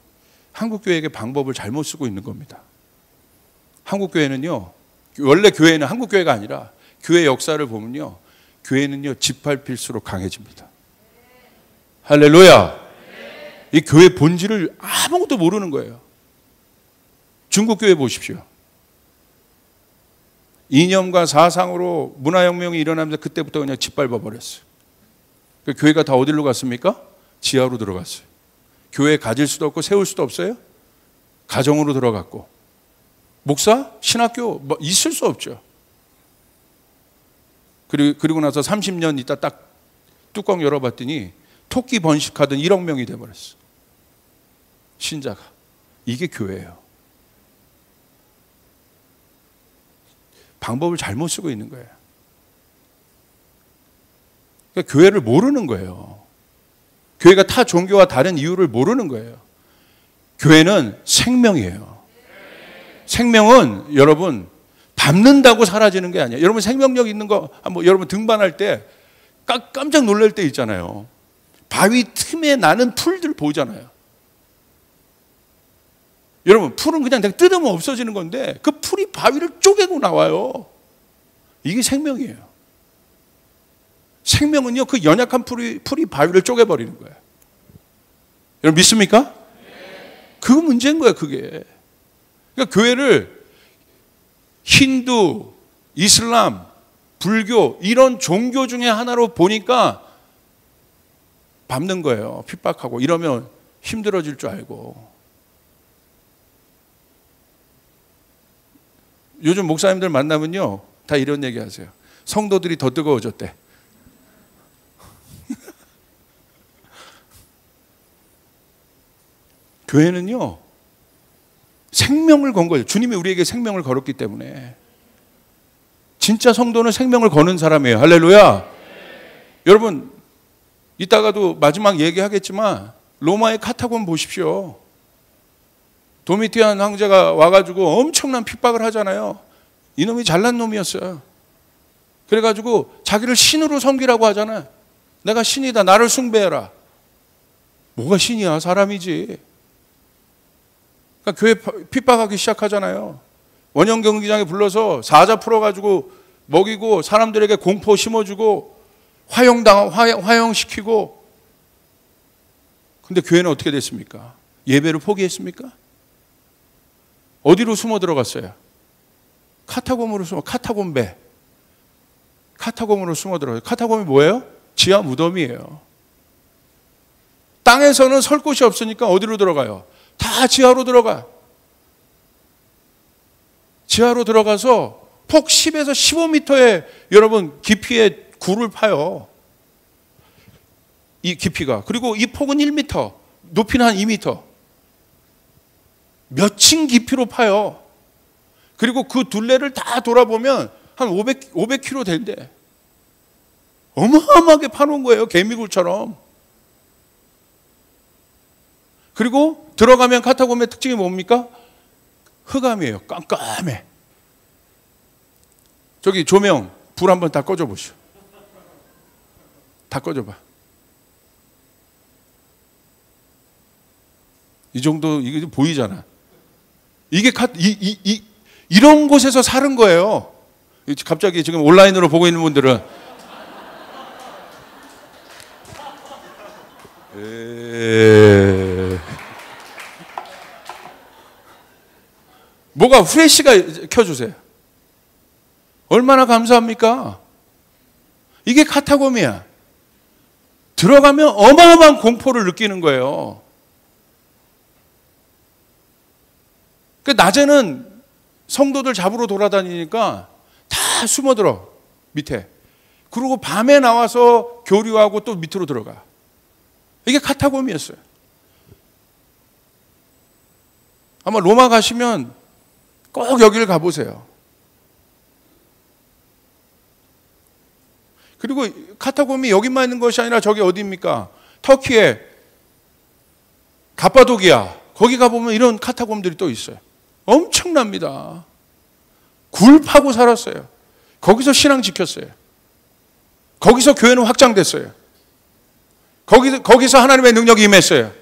한국교회에게 방법을 잘못 쓰고 있는 겁니다. 한국교회는요, 원래 교회는 한국교회가 아니라 교회 역사를 보면요, 교회는요, 짓밟힐수록 강해집니다. 할렐루야! 이 교회 본질을 아무것도 모르는 거예요. 중국교회 보십시오. 이념과 사상으로 문화혁명이 일어나면서 그때부터 그냥 짓밟아 버렸어요. 그 교회가 다 어디로 갔습니까? 지하로 들어갔어요. 교회 가질 수도 없고 세울 수도 없어요? 가정으로 들어갔고. 목사? 신학교? 뭐 있을 수 없죠. 그리고 나서 30년 있다 딱 뚜껑 열어봤더니 토끼 번식하던 1억 명이 돼버렸어. 신자가. 이게 교회예요. 방법을 잘못 쓰고 있는 거예요. 그러니까 교회를 모르는 거예요. 교회가 타 종교와 다른 이유를 모르는 거예요. 교회는 생명이에요. 생명은 여러분 밟는다고 사라지는 게 아니에요. 여러분 생명력 있는 거 한번 여러분 등반할 때 깜짝 놀랄 때 있잖아요. 바위 틈에 나는 풀들 보잖아요. 여러분 풀은 그냥 뜯으면 없어지는 건데 그 풀이 바위를 쪼개고 나와요. 이게 생명이에요. 생명은요 그 연약한 풀이 바위를 쪼개버리는 거예요. 여러분 믿습니까? 그거 문제인 거예요. 그게. 그러니까 교회를 힌두, 이슬람, 불교 이런 종교 중에 하나로 보니까 밟는 거예요. 핍박하고 이러면 힘들어질 줄 알고. 요즘 목사님들 만나면요 다 이런 얘기 하세요. 성도들이 더 뜨거워졌대. 교회는요 생명을 건 거예요. 주님이 우리에게 생명을 걸었기 때문에. 진짜 성도는 생명을 거는 사람이에요. 할렐루야. 여러분 이따가도 마지막 얘기하겠지만 로마의 카타콤 보십시오. 도미티안 황제가 와가지고 엄청난 핍박을 하잖아요. 이놈이 잘난 놈이었어요. 그래가지고 자기를 신으로 섬기라고 하잖아요. 내가 신이다. 나를 숭배해라. 뭐가 신이야? 사람이지. 그러니까 교회 핍박하기 시작하잖아요. 원형 경기장에 불러서 사자 풀어가지고 먹이고 사람들에게 공포 심어주고 화형시키고. 근데 교회는 어떻게 됐습니까? 예배를 포기했습니까? 어디로 숨어 들어갔어요? 카타콤으로 숨어 들어가요. 카타콤이 뭐예요? 지하 무덤이에요. 땅에서는 설 곳이 없으니까 어디로 들어가요? 다 지하로 들어가. 지하로 들어가서 폭 10에서 15m의 여러분 깊이의 굴을 파요. 이 깊이가. 그리고 이 폭은 1m, 높이는 한 2m. 몇 층 깊이로 파요. 그리고 그 둘레를 다 돌아보면 한 500km 된대. 어마어마하게 파놓은 거예요. 개미굴처럼. 그리고 들어가면 카타콤의 특징이 뭡니까? 흑암이에요. 깜깜해. 저기 조명 불 한번 다 꺼줘 보시오. 다 꺼줘봐. 이 정도 이게 보이잖아. 이게 이런 곳에서 사는 거예요. 갑자기 지금 온라인으로 보고 있는 분들은 뭐가 후레쉬가 켜주세요. 얼마나 감사합니까? 이게 카타콤이야. 들어가면 어마어마한 공포를 느끼는 거예요. 그 낮에는 성도들 잡으러 돌아다니니까 다 숨어들어 밑에. 그리고 밤에 나와서 교류하고 또 밑으로 들어가. 이게 카타콤이었어요. 아마 로마 가시면 꼭 여기를 가보세요. 그리고 카타콤이 여기만 있는 것이 아니라 저기 어디입니까? 터키의 가파도기아. 거기 가보면 이런 카타콤들이 또 있어요. 엄청납니다. 굴 파고 살았어요. 거기서 신앙 지켰어요. 거기서 교회는 확장됐어요. 거기서 하나님의 능력이 임했어요.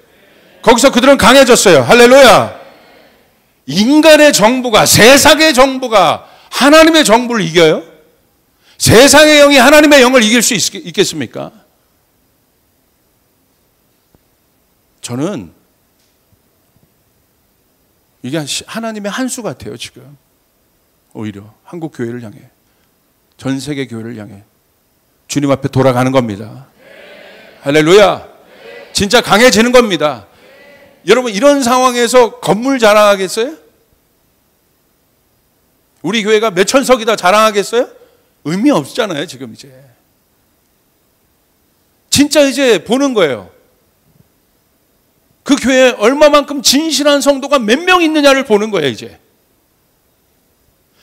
거기서 그들은 강해졌어요. 할렐루야. 인간의 정부가, 세상의 정부가 하나님의 정부를 이겨요? 세상의 영이 하나님의 영을 이길 수 있겠습니까? 저는 이게 하나님의 한 수 같아요, 지금. 오히려 한국 교회를 향해, 전 세계 교회를 향해 주님 앞에 돌아가는 겁니다. 할렐루야. 진짜 강해지는 겁니다. 여러분 이런 상황에서 건물 자랑하겠어요? 우리 교회가 몇 천석이다 자랑하겠어요? 의미 없잖아요, 지금 이제. 진짜 이제 보는 거예요. 그 교회에 얼마만큼 진실한 성도가 몇 명 있느냐를 보는 거예요, 이제.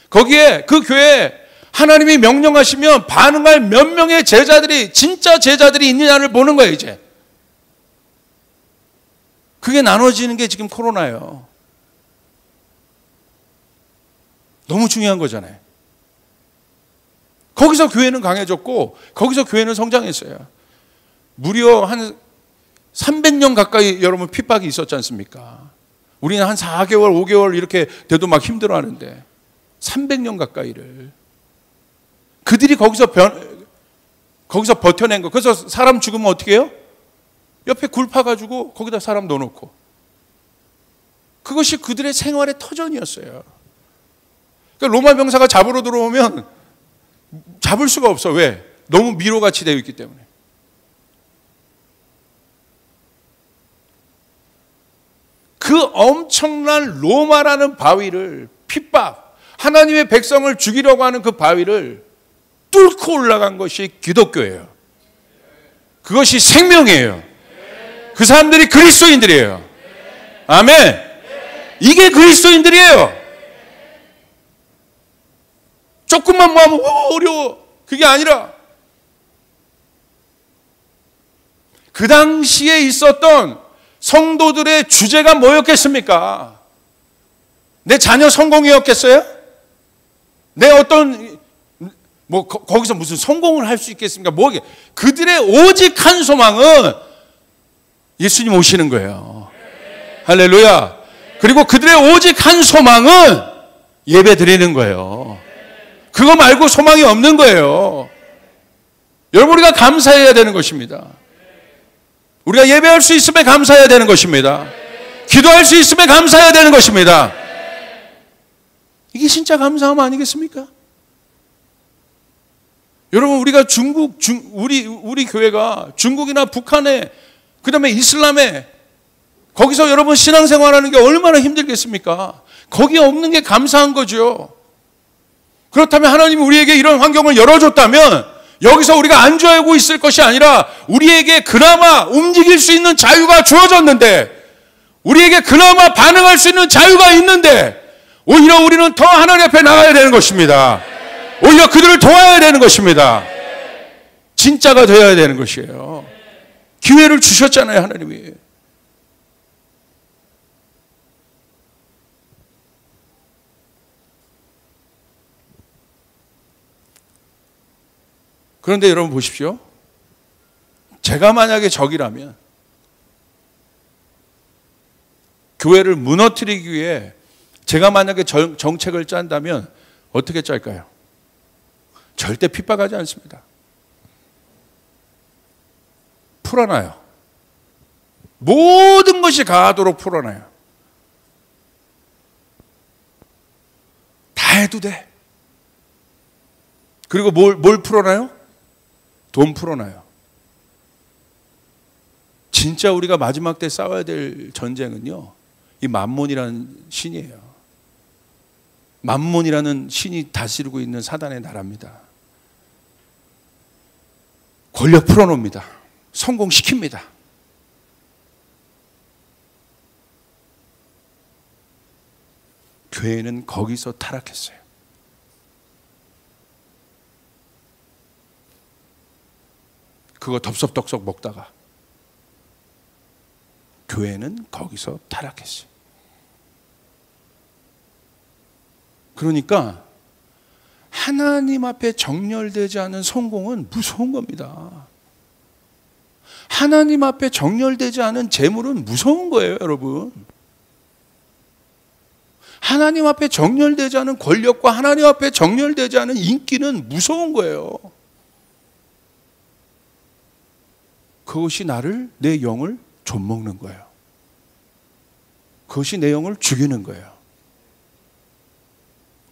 거기에 그 교회에 하나님이 명령하시면 반응할 몇 명의 제자들이, 진짜 제자들이 있느냐를 보는 거예요, 이제. 그게 나눠지는 게 지금 코로나예요. 너무 중요한 거잖아요. 거기서 교회는 강해졌고 거기서 교회는 성장했어요. 무려 한 300년 가까이 여러분 핍박이 있었지 않습니까? 우리는 한 4개월, 5개월 이렇게 돼도 막 힘들어하는데 300년 가까이를 그들이 거기서 버텨낸 거. 그래서 사람 죽으면 어떻게 해요? 옆에 굴 파가지고 거기다 사람 넣어놓고. 그것이 그들의 생활의 터전이었어요. 그러니까 로마 병사가 잡으러 들어오면 잡을 수가 없어. 왜? 너무 미로같이 되어 있기 때문에. 그 엄청난 로마라는 바위를, 핍박, 하나님의 백성을 죽이려고 하는 그 바위를 뚫고 올라간 것이 기독교예요. 그것이 생명이에요. 그 사람들이 그리스도인들이에요. 아멘. 이게 그리스도인들이에요. 조금만 뭐 하면 어려워. 그게 아니라 그 당시에 있었던 성도들의 주제가 뭐였겠습니까? 내 자녀 성공이었겠어요? 내 어떤 거기서 무슨 성공을 할 수 있겠습니까? 그들의 오직 한 소망은 예수님 오시는 거예요. 할렐루야. 그리고 그들의 오직 한 소망은 예배 드리는 거예요. 그거 말고 소망이 없는 거예요. 여러분, 우리가 감사해야 되는 것입니다. 우리가 예배할 수 있음에 감사해야 되는 것입니다. 기도할 수 있음에 감사해야 되는 것입니다. 이게 진짜 감사함 아니겠습니까? 여러분, 우리가 우리 교회가 중국이나 북한에, 그 다음에 이슬람에, 거기서 여러분 신앙생활하는 게 얼마나 힘들겠습니까? 거기에 없는 게 감사한 거죠. 그렇다면 하나님이 우리에게 이런 환경을 열어줬다면 여기서 우리가 안주하고 있을 것이 아니라 우리에게 그나마 움직일 수 있는 자유가 주어졌는데, 우리에게 그나마 반응할 수 있는 자유가 있는데, 오히려 우리는 더 하나님 앞에 나가야 되는 것입니다. 오히려 그들을 도와야 되는 것입니다. 진짜가 되어야 되는 것이에요. 기회를 주셨잖아요, 하나님이. 그런데 여러분 보십시오. 제가 만약에 적이라면 교회를 무너뜨리기 위해 제가 만약에 정책을 짠다면 어떻게 짤까요? 절대 핍박하지 않습니다. 풀어놔요. 모든 것이 가하도록 풀어놔요. 다 해도 돼. 그리고 뭘 풀어놔요? 돈 풀어놔요. 진짜 우리가 마지막 때 싸워야 될 전쟁은요, 이 만몬이라는 신이에요. 만몬이라는 신이 다스리고 있는 사단의 나라입니다. 권력 풀어놓습니다. 성공시킵니다. 교회는 거기서 타락했어요. 그거 덥석덥석 먹다가 교회는 거기서 타락했어요. 그러니까 하나님 앞에 정렬되지 않은 성공은 무서운 겁니다. 하나님 앞에 정렬되지 않은 재물은 무서운 거예요, 여러분. 하나님 앞에 정렬되지 않은 권력과 하나님 앞에 정렬되지 않은 인기는 무서운 거예요. 그것이 내 영을 좀먹는 거예요. 그것이 내 영을 죽이는 거예요.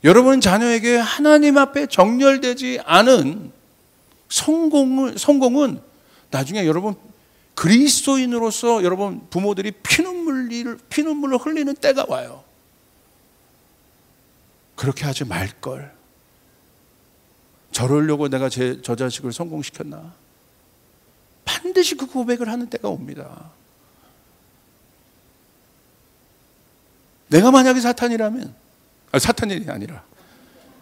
여러분 자녀에게 하나님 앞에 정렬되지 않은 성공은 나중에 여러분 그리스도인으로서 여러분 부모들이 피눈물을 흘리는 때가 와요. 그렇게 하지 말걸. 저러려고 내가 저 자식을 성공시켰나? 반드시 그 고백을 하는 때가 옵니다. 내가 만약에 사탄이라면, 사탄이 아니라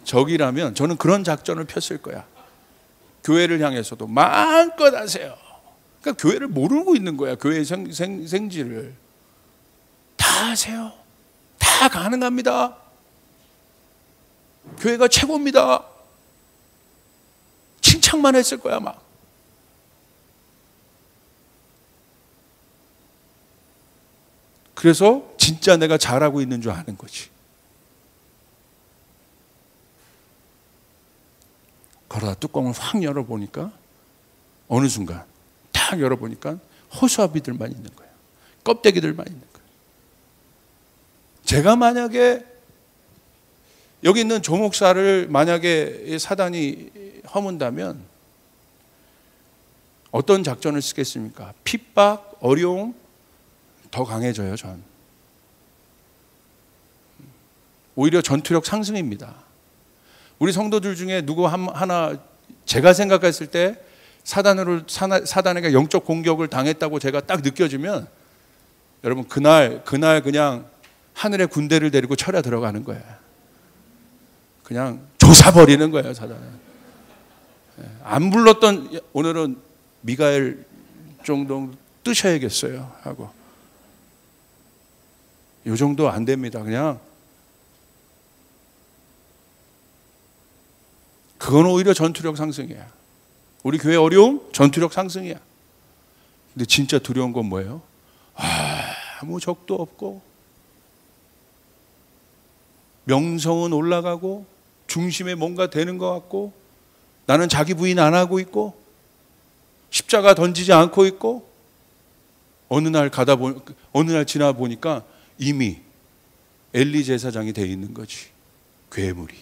적이라면 저는 그런 작전을 폈을 거야. 교회를 향해서도 마음껏 하세요. 그러니까 교회를 모르고 있는 거야. 교회의 생지를. 다 하세요. 다 가능합니다. 교회가 최고입니다. 칭찬만 했을 거야 막. 그래서 진짜 내가 잘하고 있는 줄 아는 거지. 그러다 뚜껑을 확 열어보니까 어느 순간 딱 열어보니까 허수아비들만 있는 거예요. 껍데기들만 있는 거예요. 제가 만약에 여기 있는 조 목사를 만약에 사단이 허문다면 어떤 작전을 쓰겠습니까? 핍박, 어려움 더 강해져요. 전 오히려 전투력 상승입니다. 우리 성도들 중에 누구 하나 제가 생각했을 때 사단에게 영적 공격을 당했다고 제가 딱 느껴지면 여러분 그날 그냥 하늘의 군대를 데리고 철야 들어가는 거예요. 그냥 조사버리는 거예요. 사단은. 안 불렀던 오늘은 미가엘 정도 뜨셔야겠어요 하고 이 정도 안 됩니다. 그냥 그건 오히려 전투력 상승이야. 우리 교회 어려움 전투력 상승이야. 근데 진짜 두려운 건 뭐예요? 아무 적도 없고 명성은 올라가고 중심에 뭔가 되는 것 같고 나는 자기 부인 안 하고 있고 십자가 던지지 않고 있고 어느 날 지나 보니까 이미 엘리 제사장이 돼 있는 거지. 괴물이.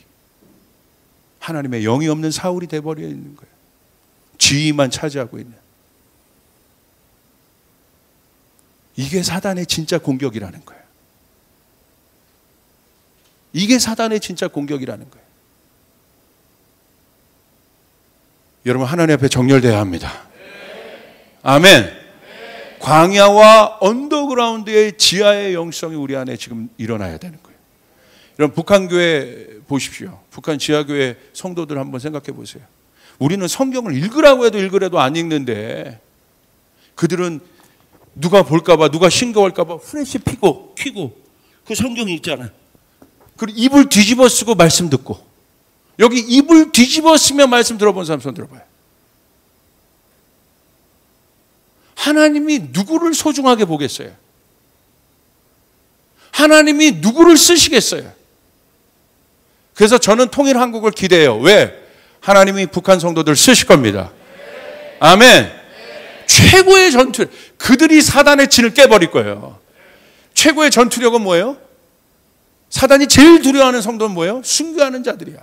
하나님의 영이 없는 사울이 돼버려 있는 거예요. 지위만 차지하고 있는. 이게 사단의 진짜 공격이라는 거예요. 이게 사단의 진짜 공격이라는 거예요. 여러분 하나님 앞에 정렬돼야 합니다. 아멘. 광야와 언더그라운드의 지하의 영성이 우리 안에 지금 일어나야 되는 거예요. 여러분 북한 교회 보십시오. 북한 지하교회 성도들 한번 생각해 보세요. 우리는 성경을 읽으라고 해도 안 읽는데 그들은 누가 볼까봐 누가 싱거울까봐 후레쉬 켜고 그 성경 읽잖아요. 그리고 입을 뒤집어 쓰고 말씀 듣고 여기 입을 뒤집어 쓰며 말씀 들어본 사람 손 들어봐요. 하나님이 누구를 소중하게 보겠어요? 하나님이 누구를 쓰시겠어요? 그래서 저는 통일 한국을 기대해요. 왜? 하나님이 북한 성도들 쓰실 겁니다. 아멘. 최고의 전투력. 그들이 사단의 진을 깨버릴 거예요. 최고의 전투력은 뭐예요? 사단이 제일 두려워하는 성도는 뭐예요? 순교하는 자들이야.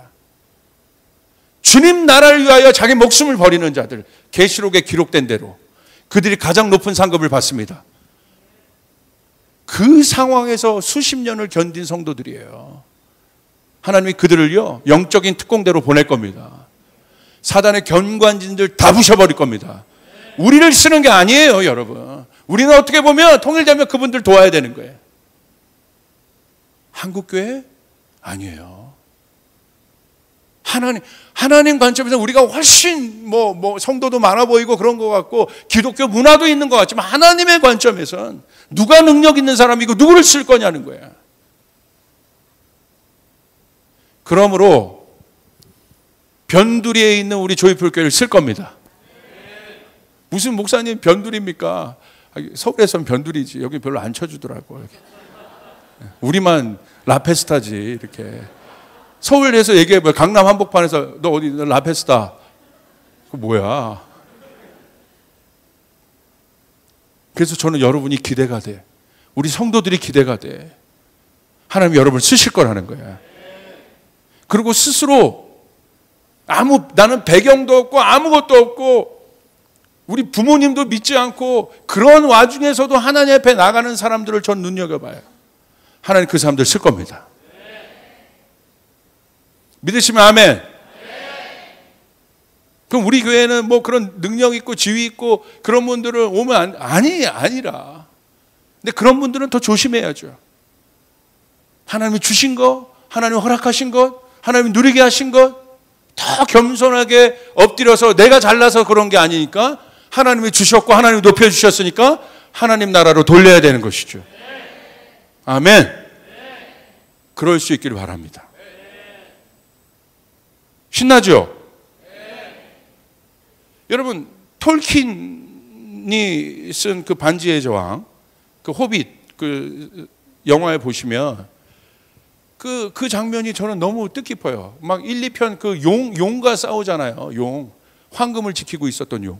주님 나라를 위하여 자기 목숨을 버리는 자들. 계시록에 기록된 대로 그들이 가장 높은 상급을 받습니다. 그 상황에서 수십 년을 견딘 성도들이에요. 하나님이 그들을요 영적인 특공대로 보낼 겁니다. 사단의 견관진들 다 부셔버릴 겁니다. 우리를 쓰는 게 아니에요. 여러분 우리는 어떻게 보면 통일되면 그분들 도와야 되는 거예요. 한국교회? 아니에요. 하나님 관점에서 우리가 훨씬 성도도 많아 보이고 그런 것 같고 기독교 문화도 있는 것 같지만 하나님의 관점에서는 누가 능력 있는 사람이고 누구를 쓸 거냐는 거야. 그러므로 변두리에 있는 우리 조이풀교회를 쓸 겁니다. 무슨 목사님 변두리입니까? 서울에서는 변두리지. 여기 별로 안 쳐주더라고. 여기. 우리만 라페스타지 이렇게. 서울에서 얘기해봐요. 강남 한복판에서 너 어디 라페스타. 그거 뭐야. 그래서 저는 여러분이 기대가 돼. 우리 성도들이 기대가 돼. 하나님이 여러분을 쓰실 거라는 거야. 그리고 스스로 나는 배경도 없고 아무것도 없고 우리 부모님도 믿지 않고 그런 와중에서도 하나님 앞에 나가는 사람들을 전 눈여겨봐요. 하나님 그 사람들 쓸 겁니다. 믿으시면 아멘. 그럼 우리 교회는 뭐 그런 능력 있고 지위 있고 그런 분들을 오면 아니라. 근데 그런 분들은 더 조심해야죠. 하나님이 주신 것, 하나님이 허락하신 것, 하나님이 누리게 하신 것 더 겸손하게 엎드려서 내가 잘나서 그런 게 아니니까 하나님이 주셨고 하나님이 높여주셨으니까 하나님 나라로 돌려야 되는 것이죠. 아멘. 그럴 수 있기를 바랍니다. 신나죠? 여러분, 톨킨이 쓴 그 반지의 제왕, 그 호빗 그 영화에 보시면 그 장면이 저는 너무 뜻깊어요. 막 1, 2편 그 용과 싸우잖아요. 용. 황금을 지키고 있었던 용.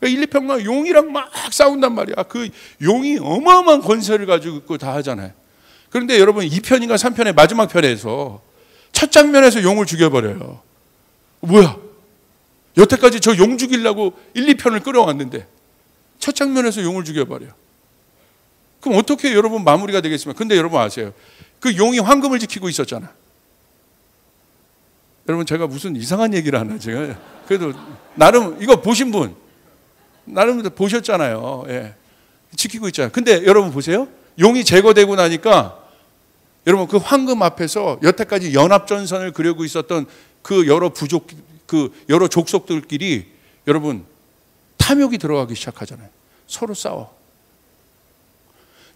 1, 2편 막 용이랑 막 싸운단 말이야. 그 용이 어마어마한 권세를 가지고 있고 다 하잖아요. 그런데 여러분 2편인가 3편의 마지막 편에서 첫 장면에서 용을 죽여버려요. 뭐야? 여태까지 저 용 죽이려고 1, 2편을 끌어왔는데 첫 장면에서 용을 죽여버려. 그럼 어떻게 여러분 마무리가 되겠습니까? 근데 여러분 아세요? 그 용이 황금을 지키고 있었잖아. 여러분 제가 무슨 이상한 얘기를 하나 제가 그래도 나름 이거 보신 분 나름 보셨잖아요. 예. 지키고 있잖아요. 근데 여러분 보세요. 용이 제거되고 나니까 여러분 그 황금 앞에서 여태까지 연합전선을 그리고 있었던 그 여러 여러 족속들끼리 여러분 탐욕이 들어가기 시작하잖아요. 서로 싸워.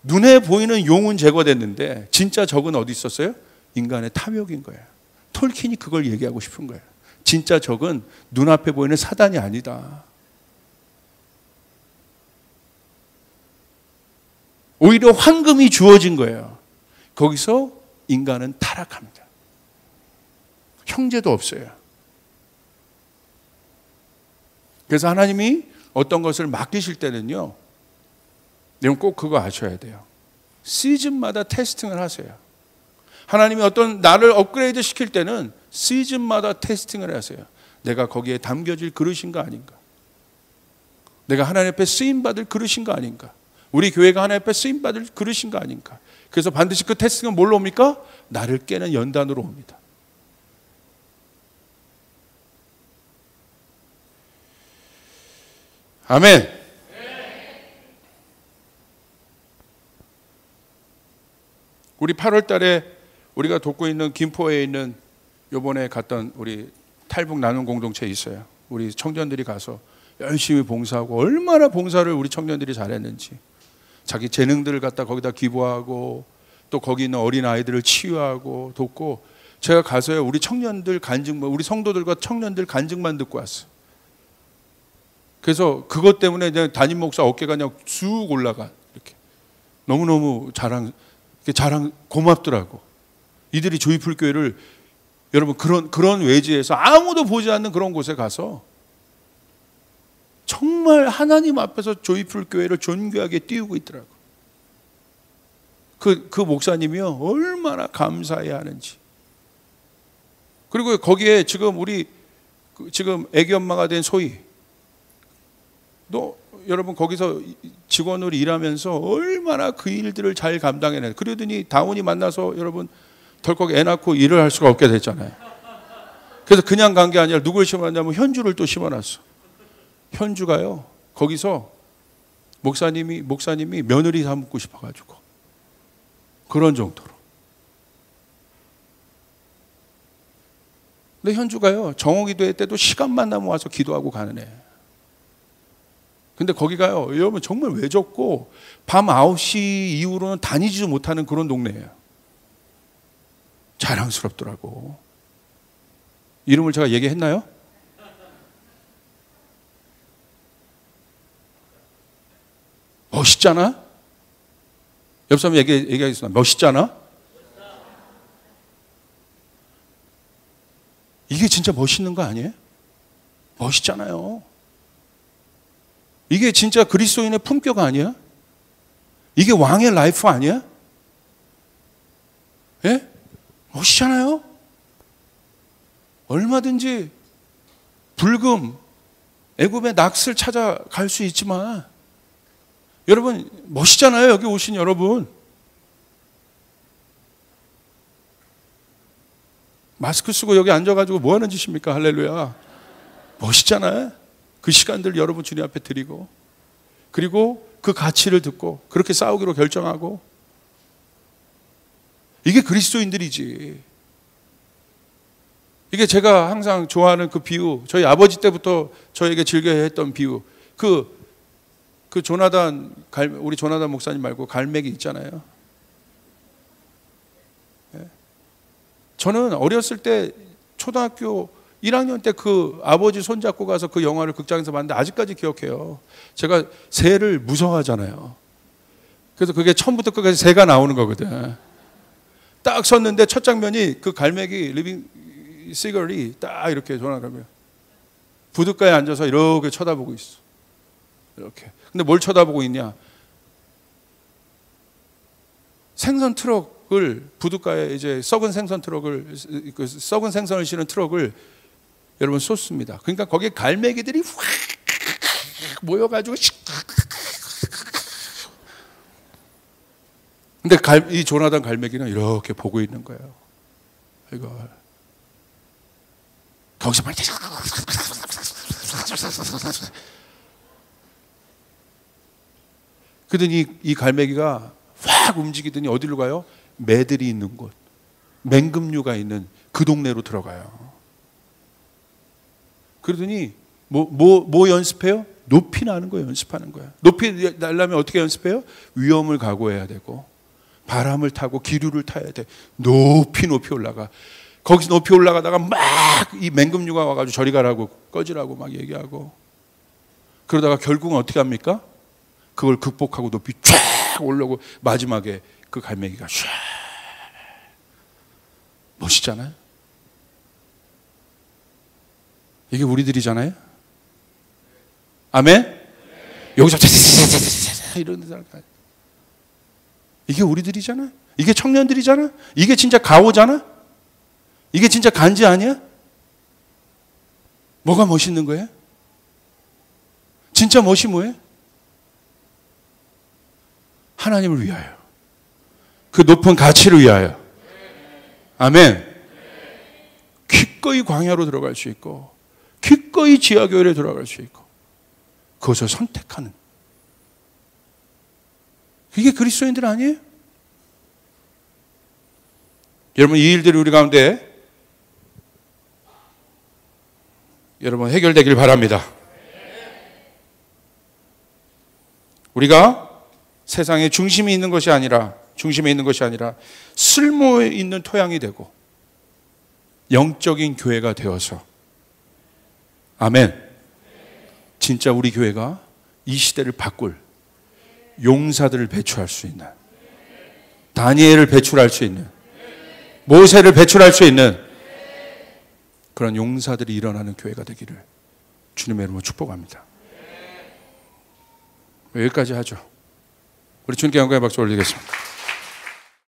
눈에 보이는 용은 제거됐는데 진짜 적은 어디 있었어요? 인간의 탐욕인 거예요. 톨킨이 그걸 얘기하고 싶은 거예요. 진짜 적은 눈앞에 보이는 사단이 아니다. 오히려 황금이 주어진 거예요. 거기서 인간은 타락합니다. 형제도 없어요. 그래서 하나님이 어떤 것을 맡기실 때는요, 여러분 꼭 그거 아셔야 돼요. 시즌마다 테스팅을 하세요. 하나님이 어떤 나를 업그레이드 시킬 때는 시즌마다 테스팅을 하세요. 내가 거기에 담겨질 그릇인가 아닌가? 내가 하나님 앞에 쓰임받을 그릇인가 아닌가? 우리 교회가 하나님 앞에 쓰임받을 그릇인가 아닌가? 그래서 반드시 그 테스팅은 뭘로 옵니까? 나를 깨는 연단으로 옵니다. 아멘. 우리 8월 달에 우리가 돕고 있는 김포에 있는 요번에 갔던 우리 탈북 나눔 공동체 있어요. 우리 청년들이 가서 열심히 봉사하고 얼마나 봉사를 우리 청년들이 잘했는지 자기 재능들을 갖다 거기다 기부하고 또 거기 있는 어린 아이들을 치유하고 돕고 제가 가서요 우리 청년들 간증만 우리 성도들과 청년들 간증만 듣고 왔어요. 그래서 그것 때문에 담임 목사 어깨가 그냥 쑥 올라가 이렇게 너무너무 자랑 고맙더라고. 이들이 조이풀 교회를 여러분 그런 외지에서 아무도 보지 않는 그런 곳에 가서 정말 하나님 앞에서 조이풀 교회를 존귀하게 띄우고 있더라고. 그 목사님이요 얼마나 감사해야 하는지. 그리고 거기에 지금 우리 지금 애기 엄마가 된 소희 여러분 거기서 직원으로 일하면서 얼마나 그 일들을 잘 감당해내. 그러더니 다운이 만나서 여러분 덜컥 애 낳고 일을 할 수가 없게 됐잖아요. 그래서 그냥 간 게 아니라 누굴 심어놨냐면 현주를 또 심어놨어. 현주가요 거기서 목사님이 며느리 삼고 싶어가지고 그런 정도로. 근데 현주가요 정오기도회 때도 시간만 나면 와서 기도하고 가는 애. 근데 거기가요 여러분 정말 외졌고 밤 9시 이후로는 다니지도 못하는 그런 동네예요. 자랑스럽더라고. 이름을 제가 얘기했나요? 멋있잖아? 옆 사람 얘기하겠습니다. 멋있잖아? 이게 진짜 멋있는 거 아니에요? 멋있잖아요. 이게 진짜 그리스도인의 품격 아니야? 이게 왕의 라이프 아니야? 예? 멋있잖아요? 얼마든지 불금, 애굽의 낫을 찾아갈 수 있지만 여러분 멋있잖아요. 여기 오신 여러분. 마스크 쓰고 여기 앉아가지고 뭐 하는 짓입니까? 할렐루야. 멋있잖아요. 그 시간들 여러분 주님 앞에 드리고, 그리고 그 가치를 듣고 그렇게 싸우기로 결정하고. 이게 그리스도인들이지. 이게 제가 항상 좋아하는 그 비유, 저희 아버지 때부터 저에게 즐겨야 했던 비유. 우리 조나단 목사님 말고 갈매기 있잖아요. 저는 어렸을 때 초등학교 1학년 때 그 아버지 손잡고 가서 그 영화를 극장에서 봤는데 아직까지 기억해요. 제가 새를 무서워하잖아요. 그래서 그게 처음부터 끝까지 새가 나오는 거거든. 딱 섰는데 첫 장면이 그 갈매기 리빙 시걸이 딱 이렇게 전화가면 부둣가에 앉아서 이렇게 쳐다보고 있어. 이렇게. 근데 뭘 쳐다보고 있냐? 생선 트럭을 부둣가에 이제 썩은 생선 트럭을 썩은 생선을 실은 트럭을 여러분 쏟습니다. 그러니까 거기에 갈매기들이 확 모여가지고 근데 이 조나단 갈매기는 이렇게 보고 있는 거예요. 이걸 거기서 막 그러더니 이 갈매기가 확 움직이더니 어디로 가요? 매들이 있는 곳, 맹금류가 있는 그 동네로 들어가요. 그러더니 뭐 연습해요? 높이 나는 거 연습하는 거야. 높이 날려면 어떻게 연습해요? 위험을 각오해야 되고 바람을 타고 기류를 타야 돼. 높이 올라가. 거기서 높이 올라가다가 막 이 맹금류가 와가지고 저리 가라고 꺼지라고 막 얘기하고, 그러다가 결국은 어떻게 합니까? 그걸 극복하고 높이 쫙 올라오고 마지막에 그 갈매기가 쫙. 멋있잖아요. 이게 우리들이잖아요. 아멘. 여기서 이런 사람, 이게 우리들이잖아. 이게 청년들이잖아. 이게 진짜 가오잖아. 이게 진짜 간지 아니야? 뭐가 멋있는 거예요? 진짜 멋이 뭐예요? 하나님을 위하여, 그 높은 가치를 위하여. 아멘. 기꺼이 광야로 들어갈 수 있고 기꺼이 지하교회에 들어갈 수 있고 그것을 선택하는, 이게 그리스도인들 아니에요? 여러분, 이 일들이 우리 가운데 여러분 해결되길 바랍니다. 우리가 세상에 중심에 있는 것이 아니라 쓸모 있는 토양이 되고 영적인 교회가 되어서, 아멘, 진짜 우리 교회가 이 시대를 바꿀 용사들을 배출할 수 있는, 다니엘을 배출할 수 있는, 모세를 배출할 수 있는 그런 용사들이 일어나는 교회가 되기를 주님의 이름으로 축복합니다. 여기까지 하죠. 우리 주님께 영광의 박수 올리겠습니다.